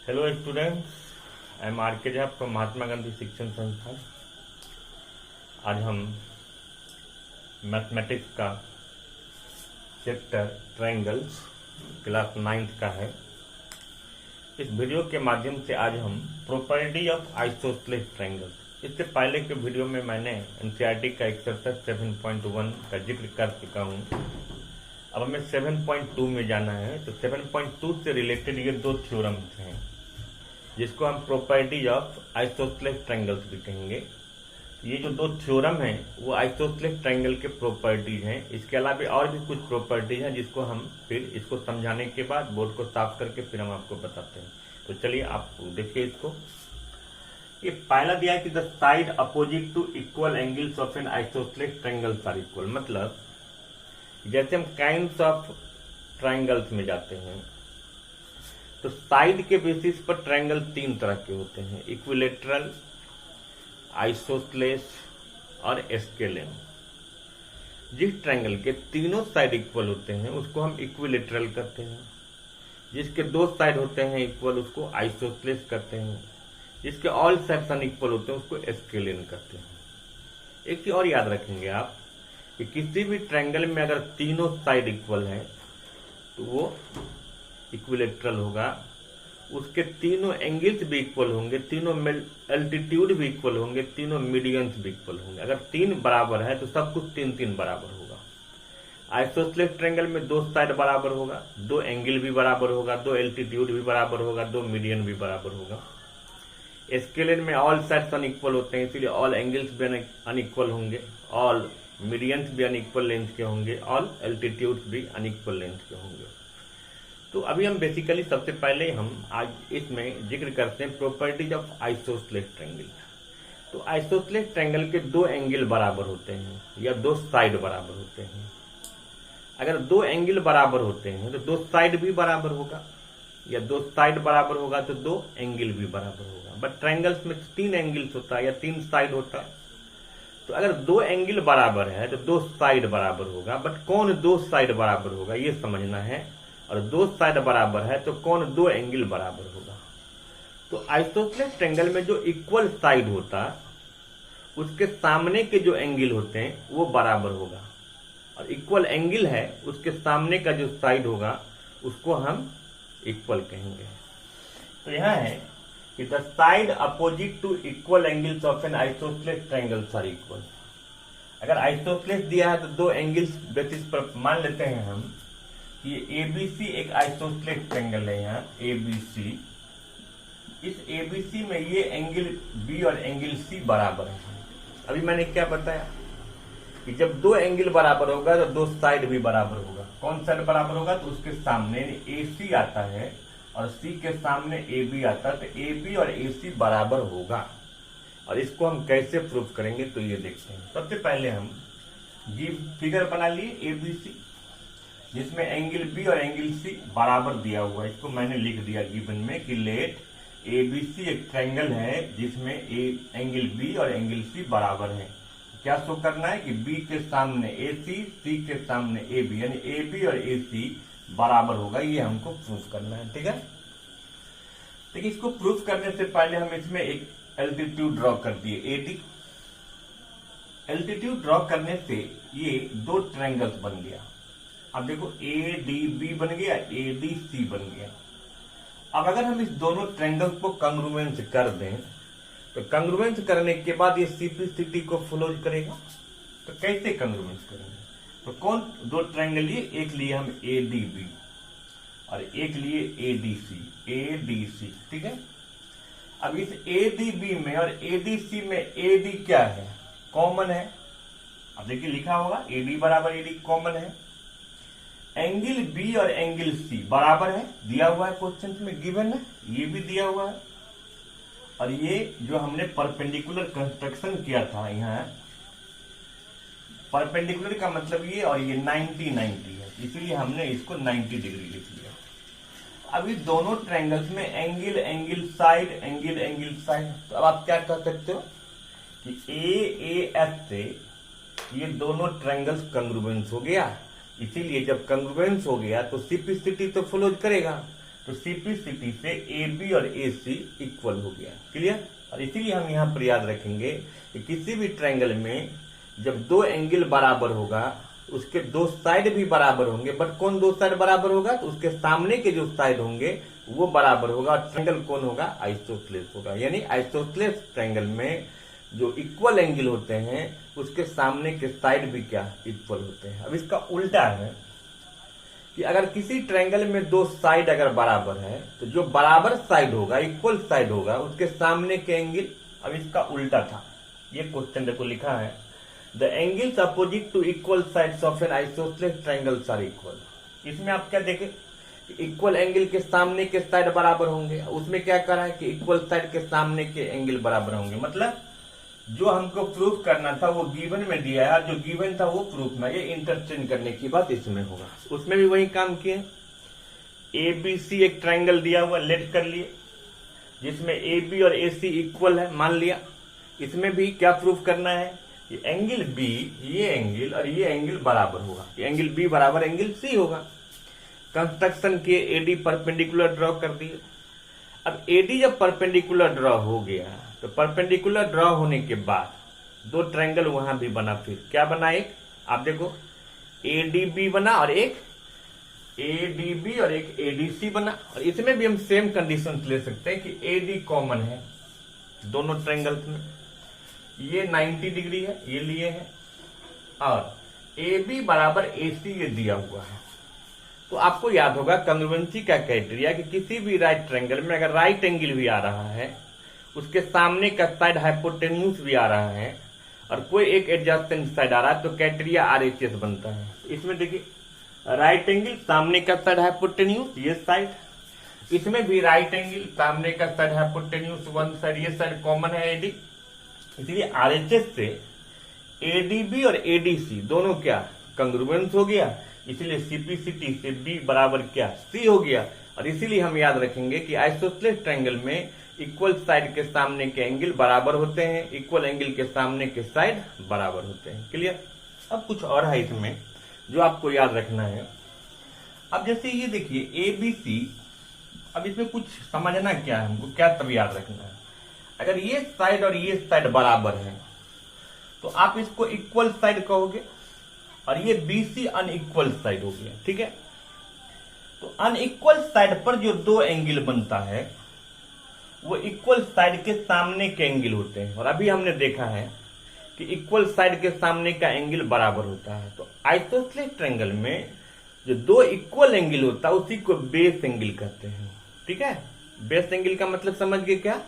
Hello students, I am R K Jha from Mahatma Gandhi शिक्षण संस्थान। आज हम मैथमेटिक्स का चैप्टर ट्रायंगल्स क्लास 9th का है। इस वीडियो के माध्यम से आज हम प्रॉपर्टी ऑफ आइसोसेलेस ट्रायंगल्स, इससे पहले के वीडियो में मैंने एनसीईआरटी का एक्सरसाइज 7.1 का जिक्र कर चुका हूँ। अब हमें 7.2 में जाना है। तो 7.2 से रिलेटेड ये दो थ्योरम्स हैं जिसको हम प्रॉपर्टीज ऑफ आइसोसेलेस ट्रायंगल्स भी कहेंगे। ये जो दो थ्योरम हैं वो आइसोसेलेस ट्रायंगल के प्रॉपर्टीज हैं। इसके अलावा और भी कुछ प्रॉपर्टीज हैं जिसको हम फिर इसको समझाने के बाद बोर्ड को साफ करके फिर हम आपको बताते हैं। तो चलिए आप देखिए इसको। ये पहला दिया है कि the side opposite to equal angles of an isosceles triangles are equal. मतलब जैसे हम काइंड्स ऑफ ट्रायंगल्स में जाते हैं तो साइड के बेसिस पर ट्रायंगल तीन तरह के होते हैं: इक्विलेटरल, आइसोसेलेस और स्केलेन। जिस ट्रायंगल के तीनों साइड इक्वल होते हैं उसको हम इक्विलेटरल कहते हैं। जिसके दो साइड होते हैं इक्वल उसको आइसोसेलेस कहते हैं। जिसके ऑल साइड्स अनइक्वल होते हैं उसको स्केलेन कहते हैं। एक चीज और याद रखेंगे आप कि किसी भी ट्रायंगल में अगर तीनों साइड इक्वल है तो वो इक्विलेटरल होगा। उसके तीनों एंगल्स भी इक्वल होंगे, तीनों एल्टीट्यूड भी इक्वल होंगे, तीनों मीडियंस भी इक्वल होंगे। अगर तीन बराबर है तो सब कुछ तीन तीन बराबर होगा। आइसोसेलेस ट्रायंगल में दो साइड बराबर होगा, दो एंगल भी बराबर होगा, दो एल्टीट्यूड भी बराबर होगा, दो मीडियन भी बराबर होगा। स्केलेन में ऑल साइड्स अनइक्वल होते हैं, इसीलिए ऑल एंगल्स भी अनइक्वल होंगे, ऑल मीडियंस भी अनइक्वल लेंथ के होंगे, ऑल एल्टीट्यूड्स भी अनइक्वल लेंथ के होंगे। तो अभी हम बेसिकली सबसे पहले हम आज इसमें जिक्र करते हैं प्रॉपर्टीज ऑफ आइसोसेलेस ट्रायंगल। तो आइसोसेलेस ट्रायंगल के दो एंगल बराबर होते हैं या दो साइड बराबर होते हैं। अगर दो एंगल बराबर होते हैं तो दो साइड भी बराबर होगा, या दो साइड बराबर होगा तो दो एंगल भी बराबर होगा। बट ट्रायंगल्स में तीन एंगल्स होता है या तीन साइड होता है। तो अगर दो एंगल बराबर है तो दो साइड बराबर होगा। बट कौन दो साइड बराबर होगा ये समझना है। और दो साइड बराबर है तो कौन दो एंगल बराबर होगा। तो आइसोसेलेस ट्रायंगल में जो इक्वल साइड होता है उसके सामने के जो एंगल होते हैं वो बराबर होगा, और इक्वल एंगल है उसके सामने का जो साइड होगा उसको हम इक्वल कहेंगे। तो यहां है कि the side opposite to equal angles of an isosceles triangles are equal. अगर आइसोसेलेस दिया है तो दो एंगल्स बेसिस पर मान लेते हैं हम ये एबीसी एक आइसोसेलेस ट्रायंगल है। यहाँ एबीसी, इस एबीसी में ये एंगल बी और एंगल सी बराबर है। अभी मैंने क्या बताया कि जब दो एंगल बराबर होगा तो दो साइड भी बराबर होगा। कौन साइड बराबर होगा? तो उसके सामने एसी आता है और सी के सामने एबी आता है, तो एबी और एसी बराबर होगा। और इसको हम कैसे प्रूव करेंगे तो ये देखते हैं। सबसे पहले हम फिगर बना लिए एबीसी जिसमें एंगल बी और एंगल सी बराबर दिया हुआ है। इसको मैंने लिख दिया गिवन में कि लेट एबीसी एक ट्रायंगल है जिसमें एंगल बी और एंगल सी बराबर है। क्या शो करना है कि बी के सामने एसी, सी के सामने एबी, यानी एबी और एसी बराबर होगा। ये हमको प्रूफ करना है, ठीक है। देखिए इसको प्रूफ करने से पहले हम इसमें एक एल्टीट्यूड ड्रॉ कर दिए एडी। एल्टीट्यूड ड्रॉ करने से ये दो ट्रायंगल्स बन गया। अब देखो एडीबी बन गया, एडीसी बन गया। अब अगर हम इस दोनों ट्रायंगल्स को कंग्रुएंस कर दें तो कंग्रुएंस करने के बाद ये सीपीसीटी को फॉलो करेगा। तो कैसे कंग्रुएंस करेंगे? तो कौन दो ट्रायंगल लिए? एक लिए हम एडीबी और एक लिए एडीसी, एडीसी, ठीक है। अब इस एडीबी में और एडीसी में एडी क्या है? कॉमन है। अब देखिए लिखा होगा एडी बराबर एडी कॉमन है। एंगल बी और एंगल सी बराबर है, दिया हुआ है क्वेश्चन में, गिवन है, ये भी दिया हुआ है। और ये जो हमने परपेंडिकुलर कंस्ट्रक्शन किया था, यहाँ परपेंडिकुलर का मतलब ये, और ये 90 है, इसलिए हमने इसको 90 डिग्री लिख लिया। अभी दोनों ट्रायंगल्स में angle angle side, angle angle side. तो अब आप क्या कह सकते हो कि ए एस से ये दोनों ट्रायंगल्स कंग्रुएंस हो गया। इसीलिए जब कंग्रुएंस हो गया तो सीपीसीटी तो फॉलो करेगा। तो CPCT से AB और AC इक्वल हो गया। क्लियर? और इसीलिए हम यहाँ पर याद रखेंगे कि किसी भी ट्रायंगल में जब दो एंगल बराबर होगा उसके दो साइड भी बराबर होंगे, बट कौन दो साइड बराबर होगा? तो उसके सामने के जो साइड होंगे वो बराबर होगा, और ट्रायंगल कौन होगा? आइसोसेलेस होगा। यानी आइसोसेलेस ट्रायंगल में जो इक्वल एंगल होते हैं उसके सामने के साइड भी क्या? इक्वल होते हैं। अब इसका उल्टा है कि अगर किसी ट्रायंगल में दो साइड अगर बराबर है तो जो बराबर साइड होगा, इक्वल साइड होगा, उसके सामने के एंगल, अब इसका उल्टा था। ये क्वेश्चन देखो लिखा है, the angles opposite to equal sides of an isosceles triangles are equal. इसमें आप क्या देखें, इक्वल एंगल के सामने के साइड बराबर होंगे। उसमें क्या करा है कि इक्वल साइड के सामने के एंगल बराबर होंगे। मतलब जो हमको प्रूफ करना था वो गिवन में दिया है, जो गिवन था वो प्रूफ में, ये इंटरचेंज करने की बात इसमें होगा। उसमें भी वही काम किए। ABC एक ट्रायंगल दिया हुआ, लेट कर लिए, जिसमें AB और AC इक्वल है, मान लिया। इसमें भी क्या प्रूफ करना है? ये एंगल B, ये एंगल और ये एंगल बराबर होगा। ये एंगल B बराबर एंगल C होगा। कंस्ट्रक्शन किए, AD परपेंडिकुलर ड्रॉ कर दिए। अब AD जब परपेंडिकुलर ड्रॉ हो गया तो परपेंडिकुलर ड्रॉ होने के बाद दो ट्रायंगल वहां भी बना। फिर क्या बना? एक आप देखो ADB बना और एक ADB और एक ADC बना। और इसमें भी हम सेम कंडीशन ले सकते हैं कि AD कॉमन है दोनों ट्रायंगल्स में, ये 90 डिग्री है, ये लिए है, और AB बराबर AC ये दिया हुआ है। तो आपको याद होगा कंग्रुएंसी का क्राइटेरिया कि किसी भी राइट ट्रायंगल में अगर राइट एंगल भी आ रहा है, उसके सामने का साइड हाइपोटेन्यूज भी आ रहा है, और कोई एक एडजस्टेंट साइड आ रहा है, तो क्राइटेरिया RHS बनता है। इसमें देखिए राइट एंगल, सामने का साइड हाइपोटेन्यूज, ये साइड। इसमें भी राइट एंगल, सामने का साइड हाइपोटेन्यूज, वन साइड, ये साइड कॉमन है AD। इसलिए RHS से ADB और ADC दोनों क्या? कंग्रुएंस हो गया। इसीलिए CPCT से B बराबर क्या? C हो गया। और इसीलिए हम याद रखेंगे कि आइसोसेलेस ट्रायंगल में इक्वल साइड के सामने के एंगल बराबर होते हैं, इक्वल एंगल के सामने के साइड बराबर होते हैं। क्लियर? अब कुछ और है इसमें जो आपको याद रखना है। अब जैसे ये देखिए ABC, अब इसमें कुछ समझना क्या है हमको, क्या तब याद रखना है। अगर ये साइड और ये साइड बराबर है तो आप इसको इक्वल साइड कहोगे, और ये BC अनइक्वल साइड हो गया। ठीक है? तो अनइक्वल साइड पर जो दो एंगल बनता है वो इक्वल साइड के सामने के एंगल होते हैं। और अभी हमने देखा है कि इक्वल साइड के सामने का एंगल बराबर होता है। तो आइसोसेलेस ट्रायंगल में जो दो इक्वल एंगल होता है उसी को बेस एंगल कहते हैं। ठीक है? बेस एंगल का मतलब समझ गए क्या?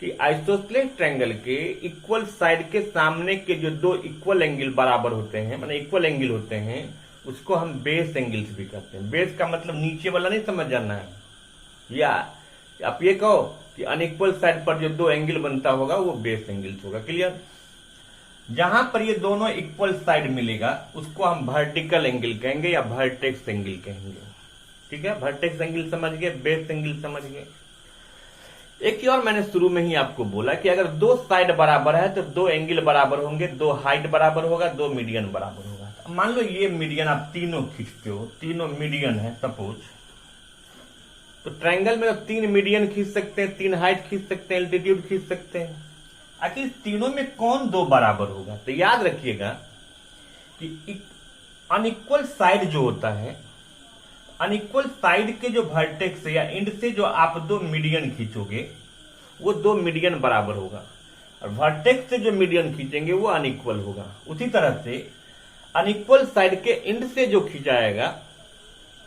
कि आइसोसेलेस ट्रायंगल के इक्वल साइड के सामने के जो दो इक्वल एंगल बराबर होते हैं, मतलब इक्वल एंगल होते हैं, उसको हम बेस एंगल्स भी कहते हैं। बेस का मतलब नीचे वाला नहीं समझ जाना है, या आप ये कहो कि अनइक्वल साइड पर जो दो एंगल बनता होगा वो बेस एंगल्स होगा। क्लियर? जहां पर ये दोनों इक्वल साइड मिलेगा उसको हम वर्टिकल एंगल कहेंगे या वर्टेक्स एंगल कहेंगे। ठीक है? वर्टेक्स एंगल समझ गए, बेस एंगल समझ गए। एक और मैंने शुरू में ही आपको बोला कि अगर दो साइड बराबर है तो दो एंगल बराबर होंगे, दो हाइट बराबर होगा, दो मीडियन बराबर होगा। मान लो ये मीडियन आप तीनों खींचते हो, तीनों मीडियन है सपोज, तो ट्रायंगल में तो तीन मीडियन खींच सकते हैं, तीन हाइट खींच सकते हैं, एल्टीट्यूड खींच सकते हैं। आखिर तीनों में कौन दो बराबर होगा? तो याद रखिएगा कि अनइक्वल साइड जो होता है, अनइक्वल साइड के जो वर्टेक्स या एंड से जो आप दो मीडियन खींचोगे वो दो मीडियन बराबर होगा, और वर्टेक्स से जो मीडियन खींचेंगे वो अनइक्वल होगा। उसी तरह से अनइक्वल साइड के एंड से जो खींचाएगा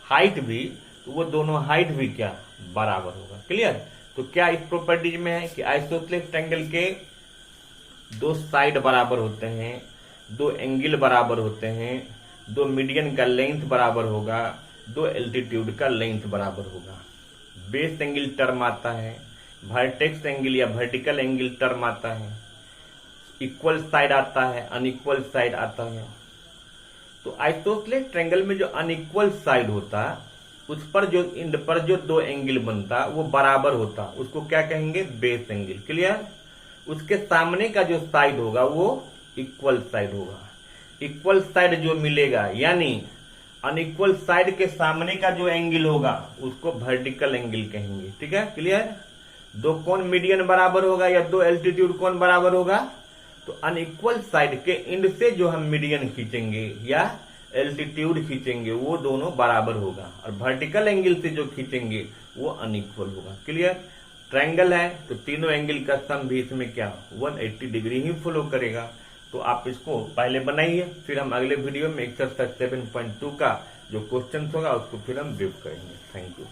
हाइट भी, तो वो दोनों हाइट भी क्या? बराबर होगा। क्लियर? तो क्या इस प्रॉपर्टीज में है कि आइसोसेलेस ट्रायंगल के दो साइड बराबर होते हैं, दो एंगल बराबर होते हैं, दो मीडियन का लेंथ बराबर होगा, दो एल्टीट्यूड का लेंथ बराबर होगा। बेस एंगल टर्म आता है, वर्टेक्स एंगल या वर्टिकल एंगल टर्म आता है, इक्वल साइड आता है, अनइक्वल साइड आता है। तो आइसोसेलेस ट्रायंगल में जो अनइक्वल साइड होता उस पर जो एंड पर जो दो एंगल बनता वो बराबर होता, उसको क्या कहेंगे? Base angle. क्लियर? उसके सामने का जो साइड होगा वो इक्वल साइड होगा। इक्वल साइड जो मिलेगा, यानी अनइक्वल साइड के सामने का जो एंगल होगा उसको वर्टिकल एंगल कहेंगे। ठीक है, क्लियर। दो कोण मीडियन बराबर होगा या दो एल्टीट्यूड कोण बराबर होगा, तो अनइक्वल साइड के एंड से जो हम मीडियन खींचेंगे या एल्टीट्यूड खींचेंगे वो दोनों बराबर होगा, और वर्टिकल एंगल से जो खींचेंगे वो अनइक्वल होगा। क्लियर। ट्रायंगल है तो तीनों एंगल का सम भी इसमें क्या 180 डिग्री ही फॉलो करेगा। तो आप इसको पहले बनाइए, फिर हम अगले वीडियो में एक्सरसाइज 7.2 का जो क्वेश्चन होगा उसको फिर हम ब्रीफ करेंगे। Thank you.